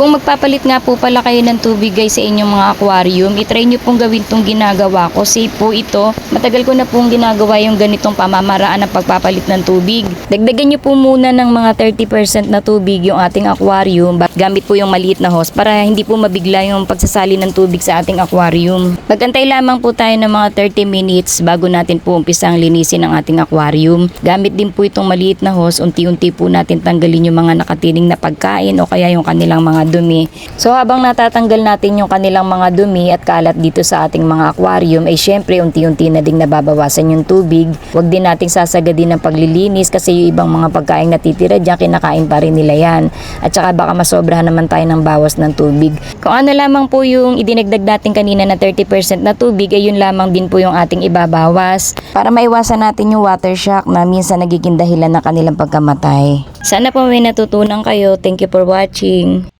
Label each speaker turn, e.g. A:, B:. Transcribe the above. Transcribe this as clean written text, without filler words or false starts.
A: Kung magpapalit nga po pala kayo ng tubig guys sa inyong mga aquarium, itry nyo pong gawin tong ginagawa ko. Safe po ito. Matagal ko na pong ginagawa yung ganitong pamamaraan ng pagpapalit ng tubig. Dagdagan nyo po muna ng mga 30% na tubig yung ating aquarium. Gamit po yung maliit na hose para hindi po mabigla yung pagsasali ng tubig sa ating aquarium. Magantay lamang po tayo ng mga 30 minutes bago natin po umpisang linisin ang ating aquarium. Gamit din po itong maliit na hose, unti-unti po natin tanggalin yung mga nakatining na pagkain o kaya yung kanilang mga dumi. So habang natatanggal natin yung kanilang mga dumi at kalat dito sa ating mga aquarium, ay syempre unti-unti na ding nababawasan yung tubig. Huwag din nating sasagadin ng paglilinis kasi yung ibang mga pagkain natitira dyan, kinakain pa rin nila yan. At saka baka masobrahan naman tayo ng bawas ng tubig. Kung ano lamang po yung idinagdag natin kanina na 30% na tubig, ay yun lamang din po yung ating ibabawas para maiwasan natin yung water shock na minsan nagiging dahilan ng kanilang pagkamatay. Sana po may natutunan kayo. Thank you for watching.